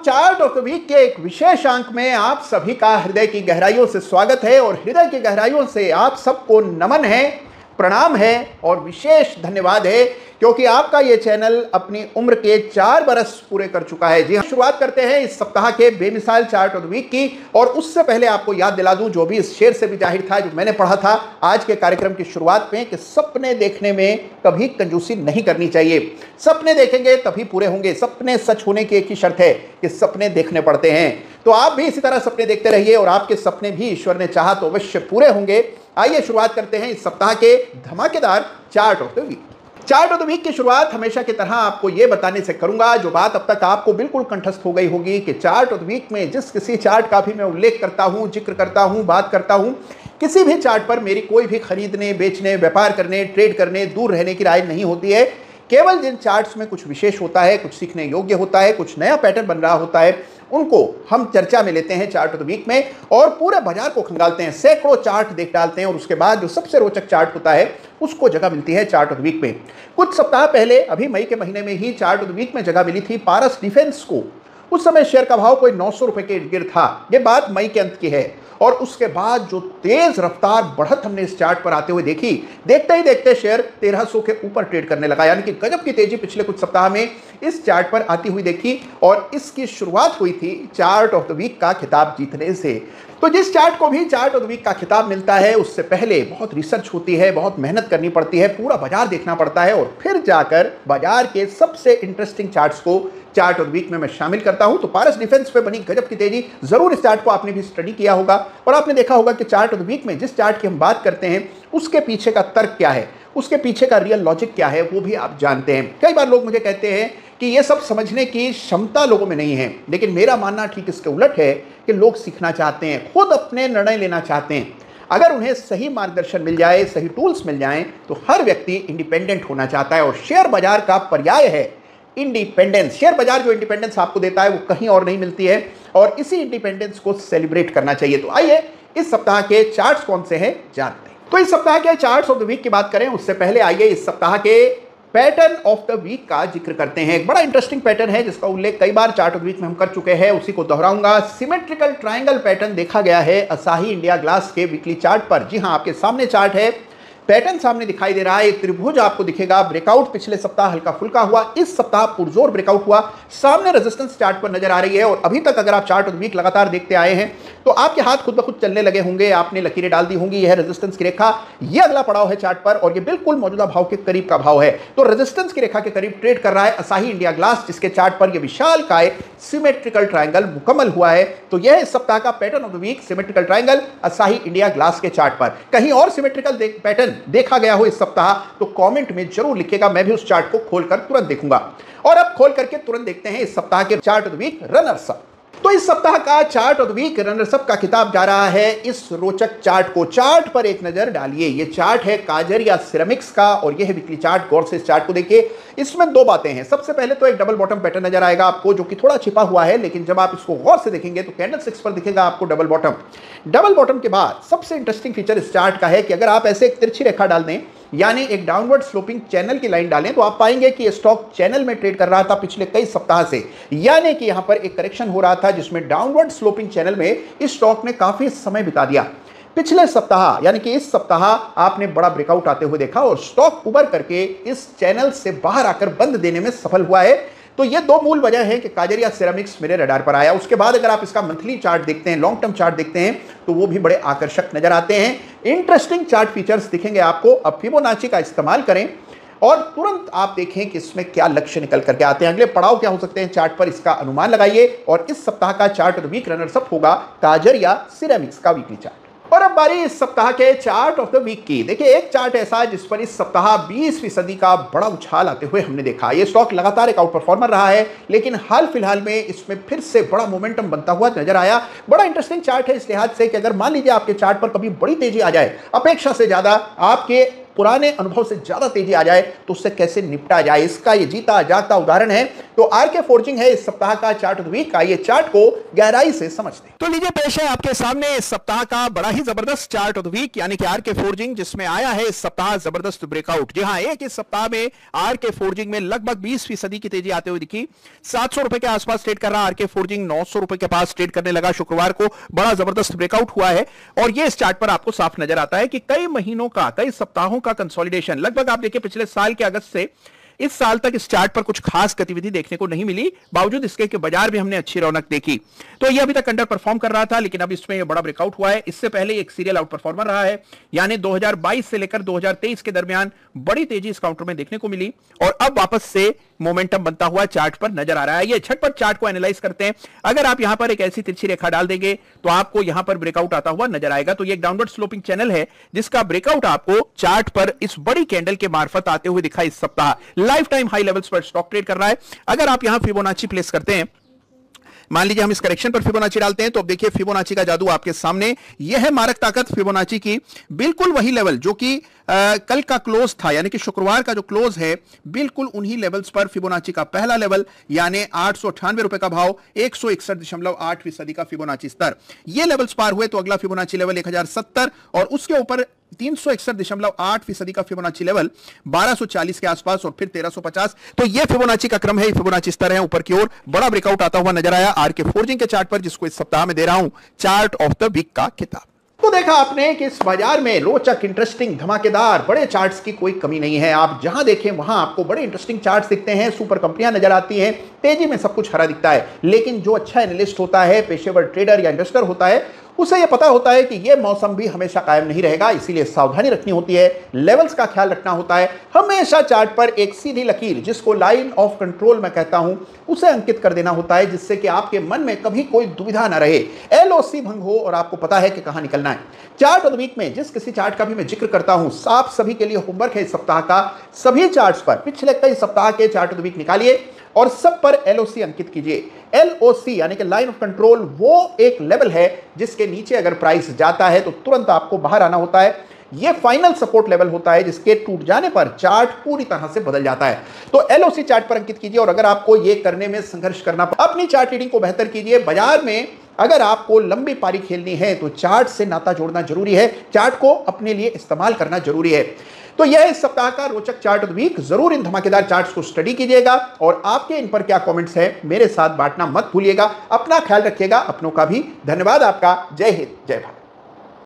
Chart of the week के एक विशेष अंक में आप सभी का हृदय की गहराइयों से स्वागत है और हृदय की गहराइयों से आप सबको नमन है, प्रणाम है और विशेष धन्यवाद है क्योंकि आपका ये चैनल अपनी उम्र के 4 बरस पूरे कर चुका है। जी हाँ, शुरुआत करते हैं इस सप्ताह के बेमिसाल चार्ट ऑफ द वीक की। और उससे पहले आपको याद दिला दूं, जो भी इस शेर से भी जाहिर था, जो मैंने पढ़ा था आज के कार्यक्रम की शुरुआत में, कि सपने देखने में कभी कंजूसी नहीं करनी चाहिए। सपने देखेंगे तभी पूरे होंगे। सपने सच होने की एक ही शर्त है कि सपने देखने पड़ते हैं। तो आप भी इसी तरह सपने देखते रहिए और आपके सपने भी ईश्वर ने चाहा तो अवश्य पूरे होंगे। आइए शुरुआत करते हैं इस सप्ताह के धमाकेदार chart of the week. Chart of the week की शुरुआत हमेशा की तरह आपको यह बताने से करूंगा, जो बात अब तक आपको बिल्कुल कंठस्थ हो गई होगी, कि चार्ट ऑफ द वीक में जिस किसी चार्ट का भी मैं उल्लेख करता हूं, जिक्र करता हूं, बात करता हूं, किसी भी चार्ट पर मेरी कोई भी खरीदने, बेचने, व्यापार करने, ट्रेड करने, दूर रहने की राय नहीं होती है। केवल जिन चार्ट्स में कुछ विशेष होता है, कुछ सीखने योग्य होता है, कुछ नया पैटर्न बन रहा होता है, उनको हम चर्चा में लेते हैं चार्ट ऑफ द वीक में और पूरे बाजार को खंगालते हैं। सैकड़ों चार्ट देख डालते हैं और उसके बाद जो सबसे रोचक चार्ट होता है उसको जगह मिलती है चार्ट ऑफ द वीक में। कुछ सप्ताह पहले, अभी मई के महीने में ही, चार्ट ऑफ द वीक में जगह मिली थी पारस डिफेंस को। उस समय शेयर का भाव कोई 900 रुपए के इर्द गिर्द था। यह बात मई के अंत की है और उसके बाद जो तेज रफ्तार बढ़त हमने इस चार्ट पर आते हुए देखी, देखते ही देखते शेयर 1300 के ऊपर ट्रेड करने लगा। यानी कि गजब की तेजी पिछले कुछ सप्ताह में इस चार्ट पर आती हुई देखी और इसकी शुरुआत हुई थी चार्ट ऑफ द वीक का खिताब जीतने से। तो जिस चार्ट को भी चार्ट ऑफ द वीक का खिताब मिलता है, उससे पहले बहुत रिसर्च होती है, बहुत मेहनत करनी पड़ती है, पूरा बाजार देखना पड़ता है और फिर जाकर बाजार के सबसे इंटरेस्टिंग चार्ट्स को चार्ट ऑफ द वीक में मैं शामिल करता हूं। तो पारस डिफेंस पे बनी गजब की तेजी, जरूर इस चार्ट को आपने भी स्टडी किया होगा और आपने देखा होगा कि चार्ट ऑफ द वीक में जिस चार्ट की हम बात करते हैं उसके पीछे का तर्क क्या है, उसके पीछे का रियल लॉजिक क्या है, वो भी आप जानते हैं। कई बार लोग मुझे कहते हैं कि ये सब समझने की क्षमता लोगों में नहीं है, लेकिन मेरा मानना ठीक इसके उलट है कि लोग सीखना चाहते हैं, खुद अपने निर्णय लेना चाहते हैं। अगर उन्हें सही मार्गदर्शन मिल जाए, सही टूल्स मिल जाएं, तो हर व्यक्ति इंडिपेंडेंट होना चाहता है और शेयर बाजार का पर्याय है इंडिपेंडेंस। शेयर बाजार जो इंडिपेंडेंस आपको देता है वो कहीं और नहीं मिलती है और इसी इंडिपेंडेंस को सेलिब्रेट करना चाहिए। तो आइए इस सप्ताह के चार्ट्स कौन से हैं जानते हैं। तो इस सप्ताह के चार्ट्स ऑफ द वीक की बात करें उससे पहले आइए इस सप्ताह के पैटर्न ऑफ द वीक का जिक्र करते हैं। एक बड़ा इंटरेस्टिंग पैटर्न है जिसका उल्लेख कई बार चार्ट ऑफ द वीक में हम कर चुके हैं, उसी को दोहराऊंगा। सिमेट्रिकल ट्रायंगल पैटर्न देखा गया है असाही इंडिया ग्लास के वीकली चार्ट पर। जी हां, आपके सामने चार्ट है, पैटर्न सामने दिखाई दे रहा है। एक त्रिभुज आपको दिखेगा, ब्रेकआउट पिछले सप्ताह हल्का फुल्का हुआ, इस सप्ताह पुरजोर ब्रेकआउट हुआ, सामने रेजिस्टेंस चार्ट पर नजर आ रही है। और अभी तक अगर आप चार्ट ऑफ द वीक लगातार देखते आए हैं तो आपके हाथ खुद ब खुद चलने लगे होंगे, आपने लकीरें डाल दी होंगी। यह रेजिस्टेंस की रेखा, यह अगला पड़ाव है चार्ट पर और यह बिल्कुल मौजूदा भाव के करीब का भाव है। तो रेजिस्टेंस की रेखा के करीब ट्रेड कर रहा है असाही इंडिया ग्लास, जिसके चार्ट पर यह विशालकाय सिमेट्रिकल ट्रायंगल मुकम्मल हुआ है। तो यह इस सप्ताह का pattern of the week, symmetrical triangle Asahi India Glass के चार्ट पर। कहीं और सिमेट्रिकल पैटर्न देखा गया हो इस सप्ताह तो कमेंट में जरूर लिखिएगा, मैं भी उस चार्ट को खोलकर तुरंत देखूंगा। और अब खोल करके तुरंत देखते हैं इस सप्ताह के chart of the week runners up. तो इस सप्ताह का chart of the week runners up का खिताब जा रहा है इस रोचक चार्ट को। चार्ट पर एक नजर डालिए। यह चार्ट है काजरिया सिरेमिक्स का और यह है वीकली चार्ट। गौर से इस चार्ट को देखिए। इसमें दो बातें हैं। सबसे पहले तो एक डबल बॉटम पैटर्न नजर आएगा आपको, जो कि थोड़ा छिपा हुआ है, लेकिन जब आप इसको गौर से देखेंगे तो कैंडल स्टिक्स पर दिखेगा आपको डबल बॉटम। डबल बॉटम के बाद सबसे इंटरेस्टिंग फीचर इस चार्ट का है कि अगर आप ऐसे एक तिरछी रेखा डाल दें, यानी एक डाउनवर्ड स्लोपिंग चैनल की लाइन डालें, तो आप पाएंगे कि स्टॉक चैनल में ट्रेड कर रहा था पिछले कई सप्ताह से। यानी कि यहां पर एक करेक्शन हो रहा था जिसमें डाउनवर्ड स्लोपिंग चैनल में इस स्टॉक ने काफी समय बिता दिया। पिछले सप्ताह यानी कि इस सप्ताह आपने बड़ा ब्रेकआउट आते हुए देखा और स्टॉक उबर करके इस चैनल से बाहर आकर बंद देने में सफल हुआ है। तो ये दो मूल वजह है कि काजरिया सिरेमिक्स मेरे रडार पर आया। उसके बाद अगर आप इसका मंथली चार्ट देखते हैं, लॉन्ग टर्म चार्ट देखते हैं, तो वो भी बड़े आकर्षक नजर आते हैं। इंटरेस्टिंग चार्ट फीचर्स दिखेंगे आपको। अब फिबोनाची का इस्तेमाल करें और तुरंत आप देखें कि इसमें क्या लक्ष्य निकल करके आते हैं, अगले पड़ाव क्या हो सकते हैं चार्ट पर, इसका अनुमान लगाइए। और इस सप्ताह का chart of the week runners up होगा काजरिया सिरेमिक्स का वीकली चार्ट। और अब बारी इस सप्ताह के चार्ट ऑफ द वीक की। देखिए, एक चार्ट ऐसा है जिस पर इस सप्ताह 20% का बड़ा उछाल आते हुए हमने देखा। ये स्टॉक लगातार एक आउट परफॉर्मर रहा है, लेकिन हाल फिलहाल में इसमें फिर से बड़ा मोमेंटम बनता हुआ नजर आया। बड़ा इंटरेस्टिंग चार्ट है इस लिहाज से कि अगर मान लीजिए आपके चार्ट पर कभी बड़ी तेजी आ जाए, अपेक्षा से ज्यादा आपके पुराने अनुभव से ज्यादा तेजी आ जाए तो उससे कैसे निपटा जाए, इसका ये जीता जागता उदाहरण है। तो आरके फोर्जिंग है इस सप्ताह का चार्ट ऑफ द वीक का, ये चार्ट को गहराई से समझते हैं। तो लीजिए पेश है आपके सामने इस सप्ताह का बड़ा ही जबरदस्त चार्ट ऑफ द वीक, यानी कि आरके फोर्जिंग, जिसमें आया है इस सप्ताह जबरदस्त ब्रेकआउट। जी हां, एक इस सप्ताह में आरके फोर्जिंग में लगभग 20% की तेजी आते हुए दिखी। 700 रुपए के आसपास ट्रेड कर रहा आरके फोर्जिंग 900 रुपए के पास ट्रेड करने लगा। शुक्रवार को बड़ा जबरदस्त ब्रेकआउट हुआ है और यह इस चार्ट पर आपको साफ नजर आता है कि कई महीनों का, कई सप्ताहों का कंसोलिडेशन, लगभग आप देखिए पिछले साल के अगस्त से इस साल तक इस चार्ट पर कुछ खास गतिविधि देखने को नहीं मिली, बावजूद इसके कि बाजार में हमने अच्छी रौनक देखी। तो यह अभी तक अंडर परफॉर्म कर रहा था, लेकिन अब इसमें यह बड़ा ब्रेकआउट हुआ है। इससे पहले एक सीरियल आउट परफॉर्मर रहा है, यानी 2022 से लेकर 2023 के दरमियान बड़ी तेजी इस काउंटर में देखने को मिली और अब वापस से मोमेंटम बनता हुआ चार्ट पर नजर आ रहा है। ये झटपट चार्ट को एनालाइज करते हैं। अगर आप यहां पर एक ऐसी तिरछी रेखा डाल देंगे तो आपको यहां पर ब्रेकआउट आता हुआ नजर आएगा। तो ये एक डाउनवर्ड स्लोपिंग चैनल है जिसका ब्रेकआउट आपको चार्ट पर इस बड़ी कैंडल के मार्फत आते हुए दिखा। इस सप्ताह लाइफ टाइम हाई लेवल्स पर स्टॉक ट्रेड कर रहा है। अगर आप यहां फिबोनाची प्लेस करते हैं, मान लीजिए हम इस करेक्शन पर फिबोनाची डालते हैं, तो अब देखिए फिबोनाची का जादू आपके सामने। यह है मारक ताकत फिबोनाची की, बिल्कुल वही लेवल जो कि कल का क्लोज था, यानी कि शुक्रवार का जो क्लोज है, बिल्कुल उन्हीं लेवल्स पर फिबोनाची का पहला लेवल यानी 898 रुपए का भाव, 161.8% का फिबोनाची स्तर। ये लेवल्स पार हुए तो अगला फिबोनाची लेवल 1070 और उसके ऊपर 361.8% का फिबोनाची लेवल 1240 के आसपास और फिर 1350। तो यह फिबोनाची का क्रम है, फिबोनाची स्तर है ऊपर की ओर। बड़ा ब्रेकआउट आता हुआ नजर आया आरके फोर्जिंग के चार्ट पर, जिसको इस सप्ताह में दे रहा हूं चार्ट ऑफ द वीक का खिताब। तो देखा आपने कि इस बाजार में रोचक, इंटरेस्टिंग, धमाकेदार बड़े चार्ट्स की कोई कमी नहीं है। आप जहां देखें वहां आपको बड़े इंटरेस्टिंग चार्ट्स दिखते हैं, सुपर कंपनियां नजर आती हैं, तेजी में सब कुछ हरा दिखता है। लेकिन जो अच्छा एनालिस्ट होता है, पेशेवर ट्रेडर या इन्वेस्टर होता है, उसे यह पता होता है कि यह मौसम भी हमेशा कायम नहीं रहेगा, इसीलिए सावधानी रखनी होती है, लेवल्स का ख्याल रखना होता है। हमेशा चार्ट पर एक सीधी लकीर, जिसको लाइन ऑफ कंट्रोल मैं कहता हूं, उसे अंकित कर देना होता है, जिससे कि आपके मन में कभी कोई दुविधा ना रहे, एलओसी भंग हो और आपको पता है कि कहां निकलना है। चार्ट ऑफ द वीक में जिस किसी चार्ट का भी मैं जिक्र करता हूं, आप सभी के लिए होमवर्क है इस सप्ताह का, सभी चार्ट्स पर पिछले कई सप्ताह के चार्ट ऑफ द वीक निकालिए और सब पर एलओसी अंकित कीजिए। एलओसी यानी कि लाइन ऑफ कंट्रोल वो एक लेवल है जिसके नीचे अगर प्राइस जाता है तो तुरंत आपको बाहर आना होता है। यह फाइनल सपोर्ट लेवल होता है जिसके टूट जाने पर चार्ट पूरी तरह से बदल जाता है। तो एलओसी चार्ट पर अंकित कीजिए और अगर आपको यह करने में संघर्ष करना, अपनी चार्ट रीडिंग को बेहतर कीजिए। बाजार में अगर आपको लंबी पारी खेलनी है तो चार्ट से नाता जोड़ना जरूरी है, चार्ट को अपने लिए इस्तेमाल करना जरूरी है। तो यह इस सप्ताह का रोचक चार्ट ऑफ द वीक। जरूर इन धमाकेदार चार्ट्स को स्टडी कीजिएगा और आपके इन पर क्या कमेंट्स हैं मेरे साथ बांटना मत भूलिएगा। अपना ख्याल रखिएगा, अपनों का भी। धन्यवाद आपका। जय हिंद, जय भारत।